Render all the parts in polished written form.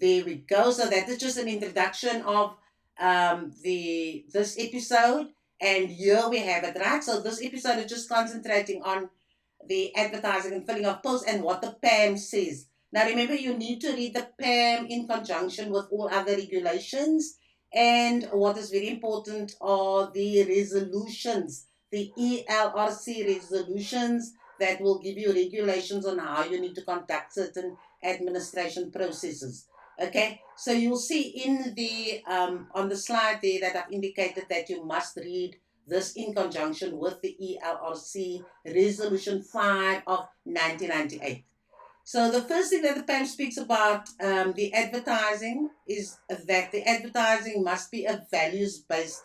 There we go. So that is just an introduction of this episode. And here we have it, right? So this episode is just concentrating on the advertising and filling of posts and what the PAM says. Now remember, you need to read the PAM in conjunction with all other regulations. And what is very important are the resolutions, the ELRC resolutions that will give you regulations on how you need to conduct certain administration processes. Okay, so you'll see in the on the slide there that I've indicated that you must read this in conjunction with the ELRC Resolution 5 of 1998. So the first thing that the PAM speaks about the advertising is that the advertising must be a values-based,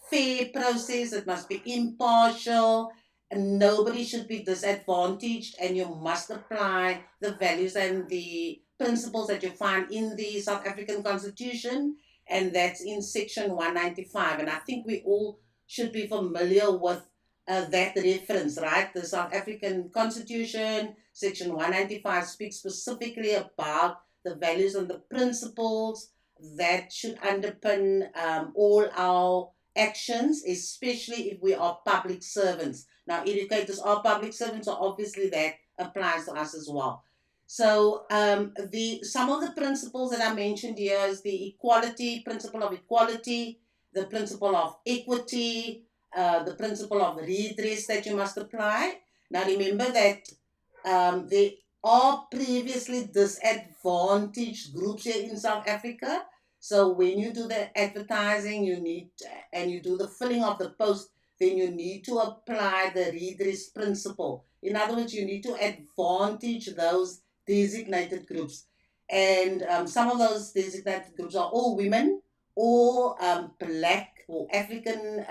fair process. It must be impartial, and nobody should be disadvantaged. And you must apply the values and the principles that you find in the South African Constitution, and that's in Section 195. And I think we all should be familiar with that reference, right? The South African Constitution, Section 195, speaks specifically about the values and the principles that should underpin all our actions, especially if we are public servants. Now, educators are public servants, so obviously that applies to us as well. So, the some of the principles that I mentioned here is the equality, principle of equality, the principle of equity, the principle of redress that you must apply. Now, remember that there are previously disadvantaged groups here in South Africa. So when you do the advertising, you need and you do the filling of the post, then you need to apply the redress principle. In other words, you need to advantage those designated groups. And some of those designated groups are all women, or black or African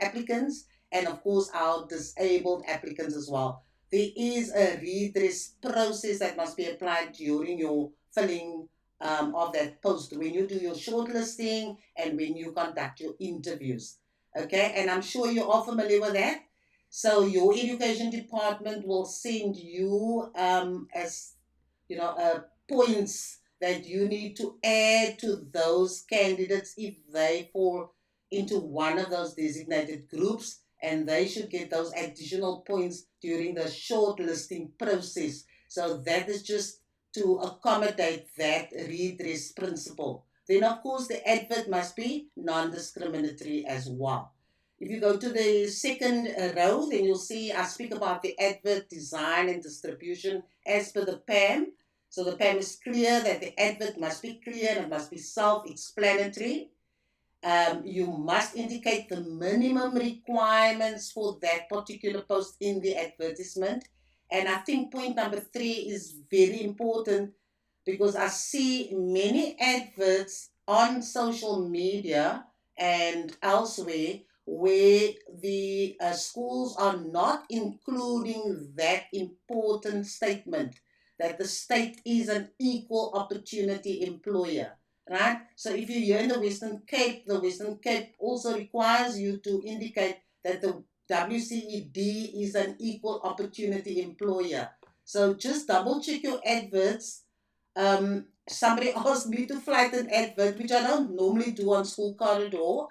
applicants, and of course our disabled applicants as well. There is a redress process that must be applied during your filling of that post when you do your shortlisting and when you conduct your interviews. Okay, and I'm sure you are familiar with that. So your education department will send you as points that you need to add to those candidates if they fall into one of those designated groups, and they should get those additional points during the shortlisting process. So that is just to accommodate that redress principle. Then, of course, the advert must be non discriminatory as well. If you go to the second row, then you'll see I speak about the advert design and distribution as per the PAM. So the PAM is clear that the advert must be clear and it must be self-explanatory. You must indicate the minimum requirements for that particular post in the advertisement. And I think point number 3 is very important, because I see many adverts on social media and elsewhere where the schools are not including that important statement that the state is an equal opportunity employer, right? So if you're here in the Western Cape also requires you to indicate that the WCED is an equal opportunity employer. So just double check your adverts. Somebody asked me to flight an advert, which I don't normally do on School Corridor.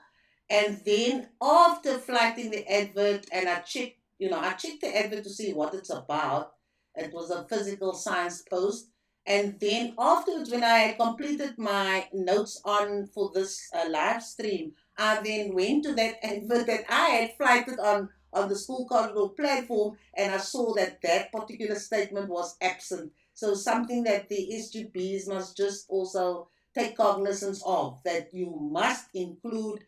And then after flighting the advert, and I checked the advert to see what it's about. It was a physical science post. And then afterwards, when I had completed my notes on for this live stream, I then went to that advert that I had flighted on the School Corridor platform, and I saw that that particular statement was absent. So something that the SGBs must just also take cognizance of, that you must include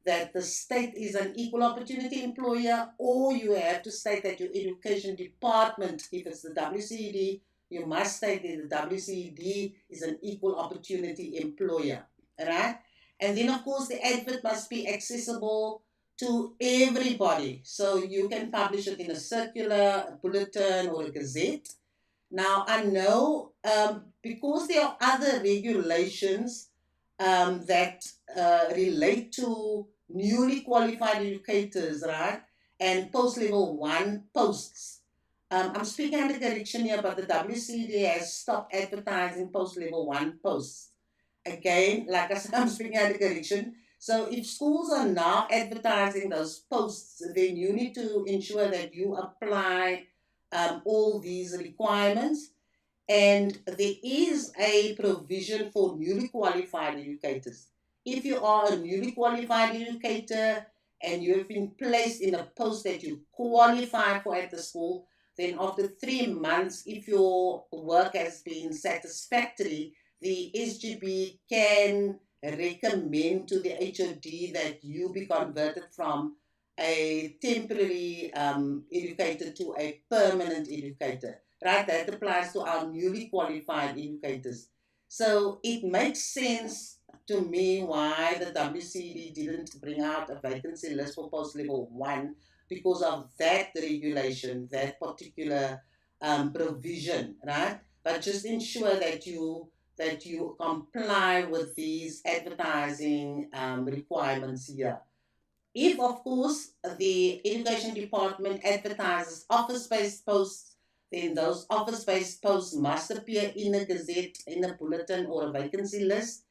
that the state is an equal opportunity employer, or you have to state that your education department, if it's the WCED, you must state that the WCED is an equal opportunity employer, right? And then, of course, the advert must be accessible to everybody. So you can publish it in a circular, a bulletin, or a gazette. Now, I know because there are other regulations that relate to newly qualified educators, right? And post level 1 posts. I'm speaking under correction here, but the WCD has stopped advertising post level 1 posts. Again, like I said, I'm speaking out of correction. So if schools are now advertising those posts, then you need to ensure that you apply all these requirements. And there is a provision for newly qualified educators. If you are a newly qualified educator and you have been placed in a post that you qualify for at the school, then after 3 months, if your work has been satisfactory, the SGB can recommend to the HOD that you be converted from a temporary educator to a permanent educator, right? That applies to our newly qualified educators. So it makes sense to me why the WCD didn't bring out a vacancy list for post level one, because of that regulation, that particular provision, right? But just ensure that you comply with these advertising requirements here. If, of course, the education department advertises office-based posts, then those office-based posts must appear in a gazette, in a bulletin, or a vacancy list.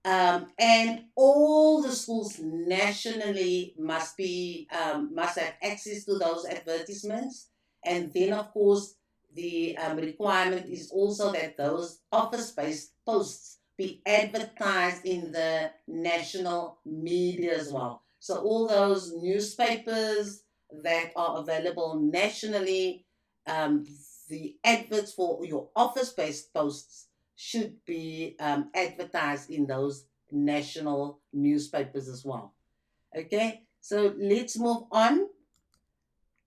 And all the schools nationally must have access to those advertisements. And then, of course, the requirement is also that those office-based posts be advertised in the national media as well. So all those newspapers that are available nationally, um, the adverts for your office-based posts should be advertised in those national newspapers as well. Okay, so let's move on.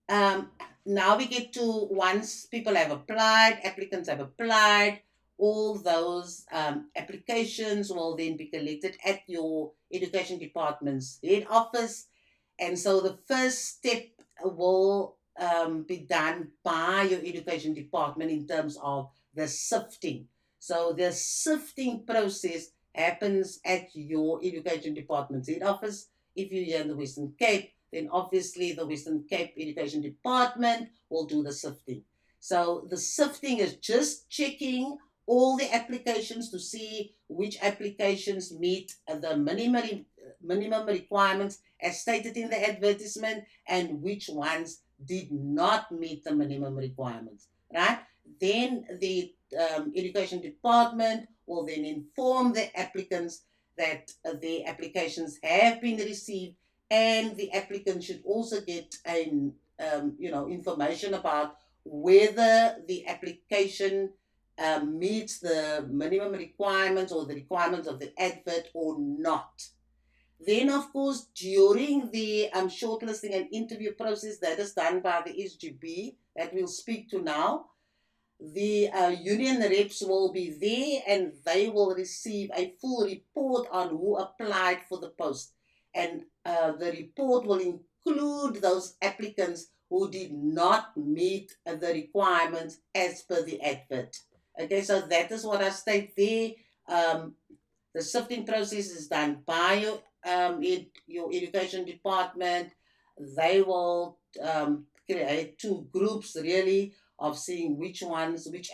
Um, Now we get to, once people have applied, applicants have applied, all those applications will then be collected at your education department's head office. And so the first step will be done by your education department in terms of the sifting. So the sifting process happens at your education department's head office. If you're here in the Western Cape, then obviously the Western Cape Education Department will do the sifting. So the sifting is just checking all the applications to see which applications meet the minimum requirements as stated in the advertisement, and which ones did not meet the minimum requirements, right? Then the education department will then inform the applicants that the applications have been received, and the applicant should also get an information about whether the application meets the minimum requirements or the requirements of the advert or not. Then, of course, during the shortlisting and interview process that is done by the SGB that we'll speak to now, the union reps will be there and they will receive a full report on who applied for the post. And the report will include those applicants who did not meet the requirements as per the advert. Okay, so that is what I state there. The sifting process is done by your education department. They will create two groups really of seeing which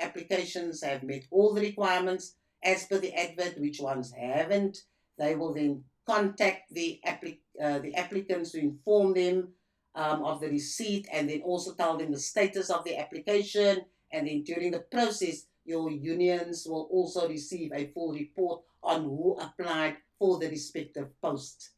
applications have met all the requirements as per the advert, which ones haven't. They will then contact the applicants to inform them of the receipt, and then also tell them the status of the application. And then during the process, your unions will also receive a full report on who applied for the respective post.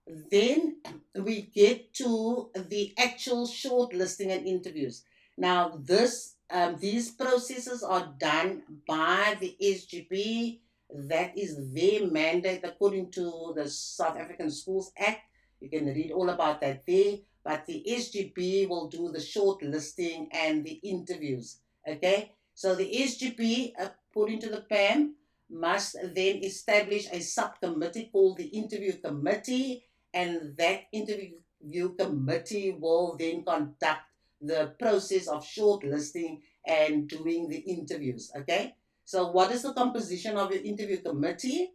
Then we get to the actual shortlisting and interviews. Now, these processes are done by the SGB. That is their mandate according to the South African Schools Act. You can read all about that there. But the SGB will do the shortlisting and the interviews. Okay? So the SGB, according to the PAM, must then establish a subcommittee called the interview committee, and that interview committee will then conduct the process of shortlisting and doing the interviews. Okay, so what is the composition of your interview committee?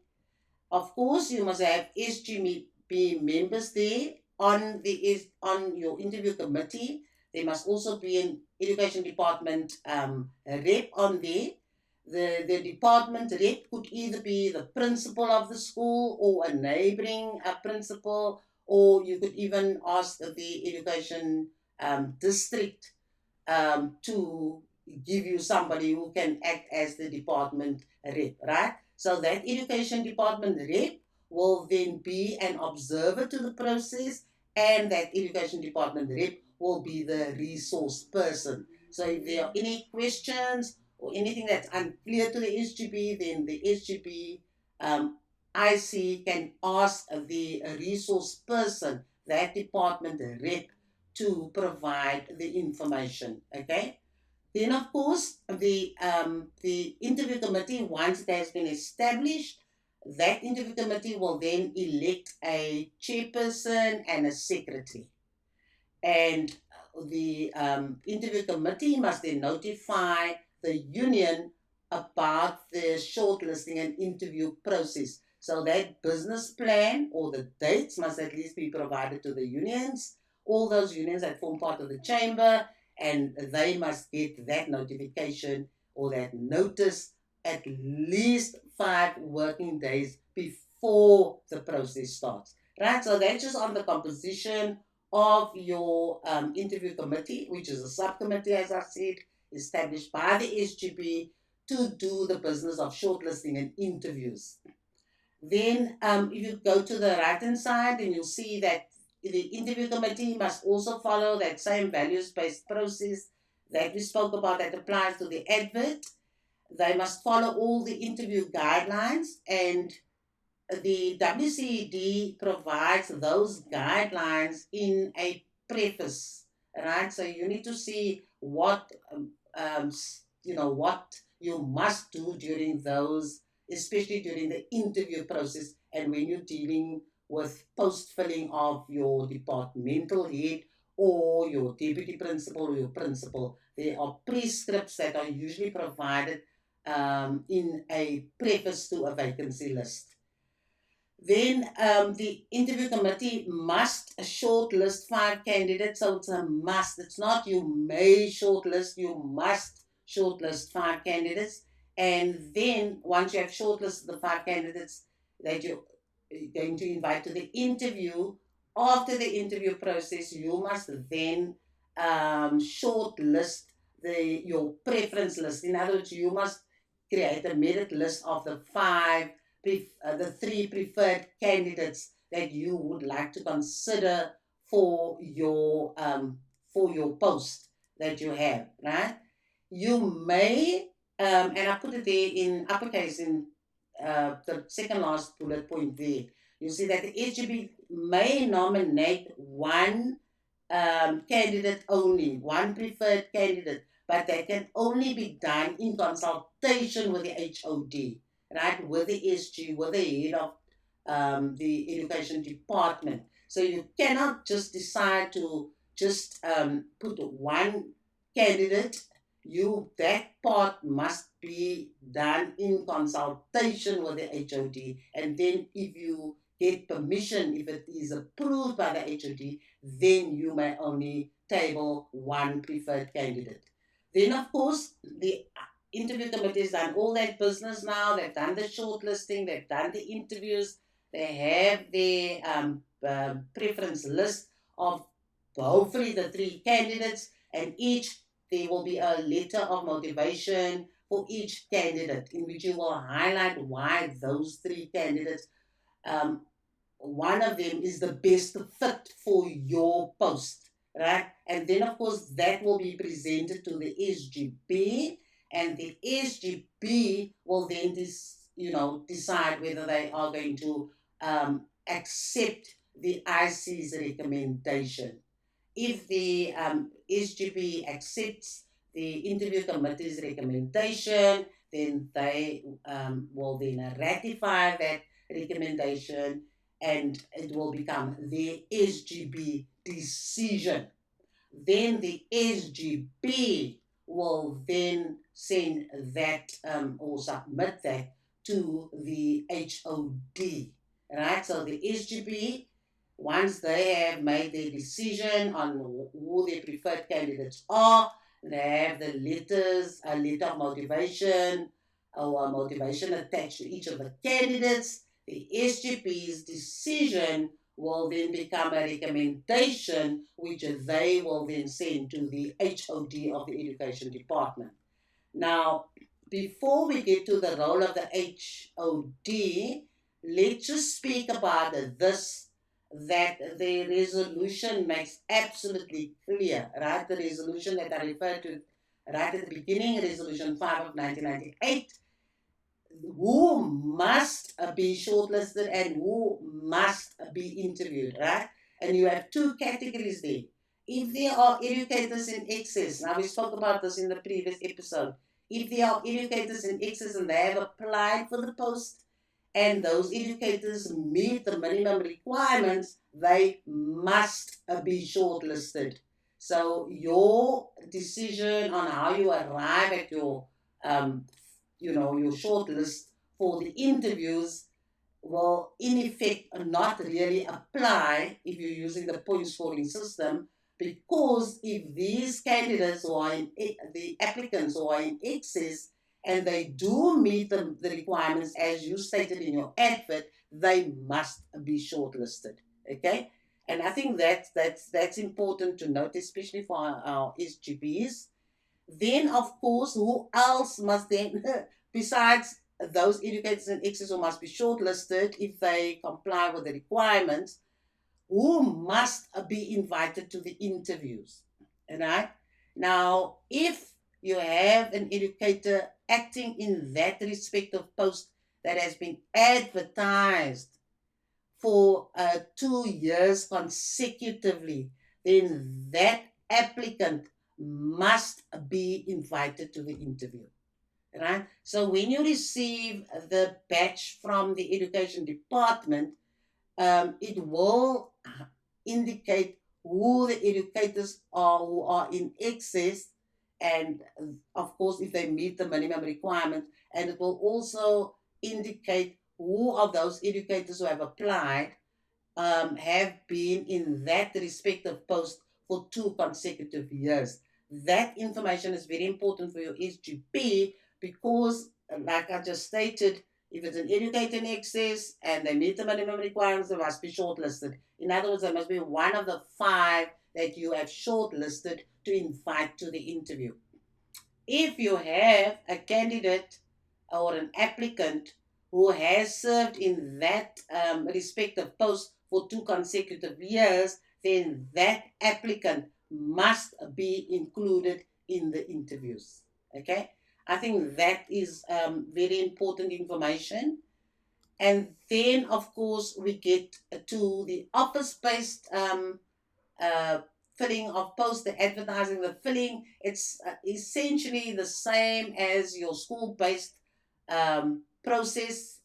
Of course, you must have SGB members there on your interview committee. There must also be an education department rep on there. The department rep could either be the principal of the school or a neighboring principal, or you could even ask the education district to give you somebody who can act as the department rep, right? So that education department rep will then be an observer to the process, and that education department rep will be the resource person. So if there are any questions or anything that's unclear to the SGB, then the SGB IC can ask the resource person, that department rep, to provide the information. Okay. Then, of course, the interview committee, once it has been established, that interview committee will then elect a chairperson and a secretary. And the interview committee must then notify the union about the shortlisting and interview process. So that business plan or the dates must at least be provided to the unions, all those unions that form part of the chamber, and they must get that notification or that notice at least 5 working days before the process starts. Right, so that's just on the composition of your interview committee, which is a subcommittee, as I said, established by the SGB to do the business of shortlisting and interviews. Then, if you go to the right hand side, then you'll see that the interview committee must also follow that same values based process that we spoke about that applies to the advert. They must follow all the interview guidelines, and the WCED provides those guidelines in a preface, right? So you need to see what what you must do during those, especially during the interview process, and when you're dealing with post filling of your departmental head or your deputy principal or your principal. There are prescripts that are usually provided in a preface to a vacancy list. Then the interview committee must shortlist 5 candidates. So it's a must. It's not you may shortlist, you must shortlist 5 candidates. And then once you have shortlisted the 5 candidates that you're going to invite to the interview, after the interview process, you must then shortlist your preference list. In other words, you must create a merit list of the 3 preferred candidates that you would like to consider for your post that you have, right? You may, and I put it there in uppercase in the second last bullet point there. You see that the SGB may nominate one candidate only, one preferred candidate, but that can only be done in consultation with the HOD, right, with the SG, with the head of the education department. So you cannot just decide to just put one candidate. That part must be done in consultation with the HOD, and then if you get permission, if it is approved by the HOD, then you may only table one preferred candidate. Then, of course, the interview committee has done all that business now. They've done the shortlisting, they've done the interviews, they have their preference list of hopefully the 3 candidates, and each there will be a letter of motivation for each candidate in which you will highlight why those 3 candidates, um, one of them is the best fit for your post, right? And then, of course, that will be presented to the SGB, and the SGB will then decide whether they are going to accept the IC's recommendation. If the SGB accepts the interview committee's recommendation, then they will then ratify that recommendation, and it will become the SGB decision. Then the SGB will then send that or submit that to the HOD. Right? So the SGB, once they have made their decision on who their preferred candidates are, they have the letter of motivation or motivation attached to each of the candidates, the SGP's decision will then become a recommendation which they will then send to the HOD of the education department. Now, before we get to the role of the HOD, let's just speak about this, that the resolution makes absolutely clear, right? The resolution that I referred to right at the beginning, Resolution 5 of 1998, who must be shortlisted and who must be interviewed, right? And you have two categories there. If there are educators in excess, now we spoke about this in the previous episode. If there are educators in excess and they have applied for the post and those educators meet the minimum requirements, they must be shortlisted. So your decision on how you arrive at your um, your shortlist for the interviews will in effect not really apply if you're using the point scoring system, because if these candidates who are the applicants who are in excess and they do meet the requirements as you stated in your advert, they must be shortlisted. Okay, and I think that's important to note, especially for our SGPs. Then, of course, who else must then, besides those educators in excess who must be shortlisted if they comply with the requirements, who must be invited to the interviews? Right? Now, if you have an educator acting in that respective post that has been advertised for 2 years consecutively, then that applicant must be invited to the interview. Right? So when you receive the batch from the education department, it will indicate who the educators are who are in excess, and of course, if they meet the minimum requirement, and it will also indicate who of those educators who have applied have been in that respective post for 2 consecutive years. That information is very important for your SGP because, like I just stated, if it's an educator in excess and they meet the minimum requirements, they must be shortlisted. In other words, they must be one of the 5 that you have shortlisted to invite to the interview. If you have a candidate or an applicant who has served in that respective post for 2 consecutive years, then that applicant must be included in the interviews. Okay, I think that is very important information. And then, of course, we get to the office based uh, filling of posts, the advertising, the filling. It's essentially the same as your school-based process.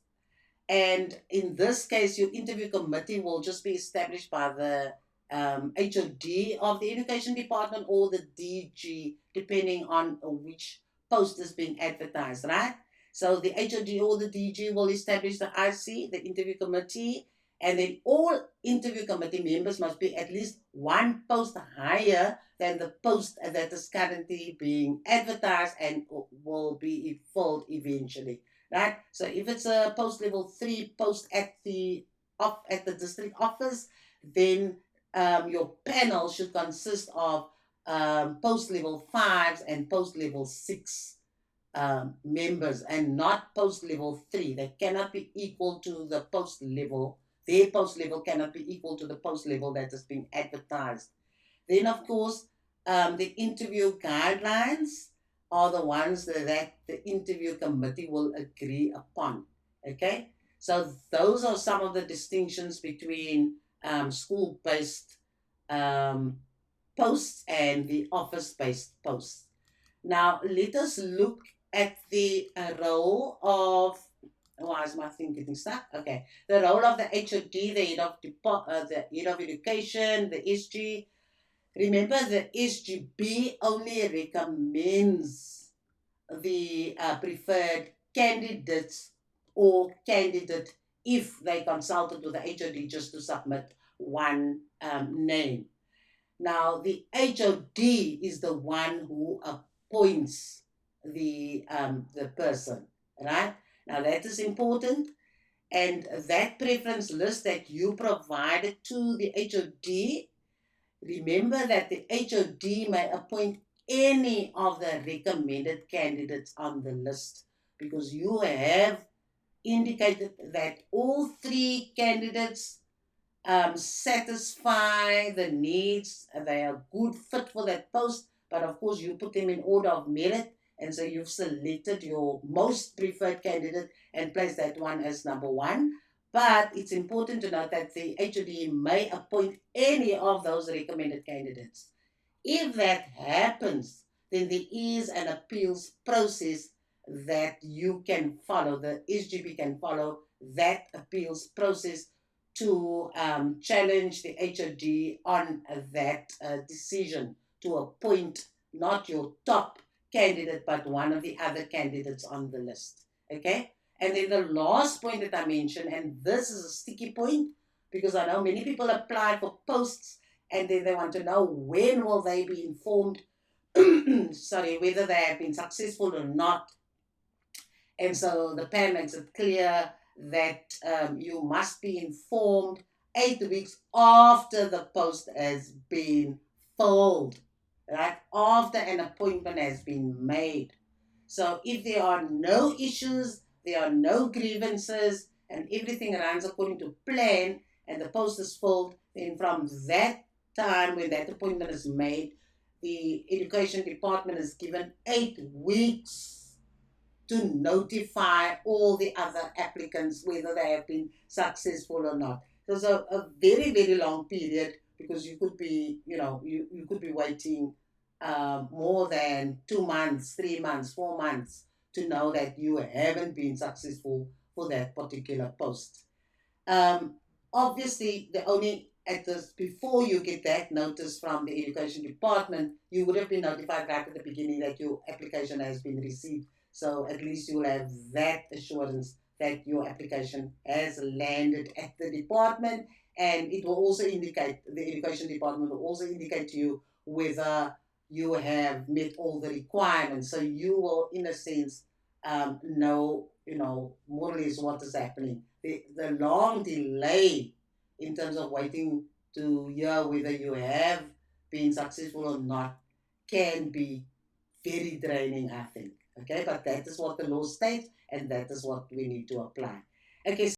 And in this case, your interview committee will just be established by the HOD of the education department or the DG, depending on which post is being advertised, right? So the HOD or the DG will establish the IC, the interview committee, and then all interview committee members must be at least one post higher than the post that is currently being advertised and will be filled eventually, right? So if it's a post level 3 post at the at the district office, then your panel should consist of post level 5s and post level 6 members, and not post level 3. They cannot be equal to the post level. Their post level cannot be equal to the post level that is being advertised. Then, of course, the interview guidelines are the ones that the interview committee will agree upon. Okay, so those are some of the distinctions between school based um, posts and the office based posts. Now, let us look at the role of. Why is my thing getting stuck? Okay, the role of the HOD, the head of education, the SG. Remember, the SGB only recommends the preferred candidates or candidate if they consulted with the HOD just to submit one name. Now, the HOD is the one who appoints the person. right? Now that is important, and that preference list that you provided to the HOD, remember that the HOD may appoint any of the recommended candidates on the list, because you have indicated that all three candidates satisfy the needs. They are good fit for that post, but of course you put them in order of merit, and so you've selected your most preferred candidate and placed that one as number one. But it's important to note that the HOD may appoint any of those recommended candidates. If that happens, then there is an appeals process that you can follow. The SGB can follow that appeals process to challenge the HOD on that decision to appoint not your top candidate, but one of the other candidates on the list. Okay? And then the last point that I mentioned, and this is a sticky point because I know many people apply for posts and then they want to know when will they be informed, sorry, whether they have been successful or not. And so the PAM makes it clear that you must be informed 8 weeks after the post has been filled, right? After an appointment has been made. So if there are no issues, there are no grievances, and everything runs according to plan, and the post is filled, then from that time when that appointment is made, the education department is given 8 weeks to notify all the other applicants whether they have been successful or not. So it's a very, very long period because you could be, you could be waiting more than 2 months, 3 months, 4 months to know that you haven't been successful for that particular post. Um, Obviously, the only at this before you get that notice from the education department, you would have been notified right at the beginning that your application has been received. So at least you will have that assurance that your application has landed at the department, and it will also indicate the education department will also indicate to you whether you have met all the requirements. So you will, in a sense, know, more or less what is happening. The long delay in terms of waiting to hear whether you have been successful or not can be very draining, I think. Okay, but that is what the law states, and that is what we need to apply. Okay,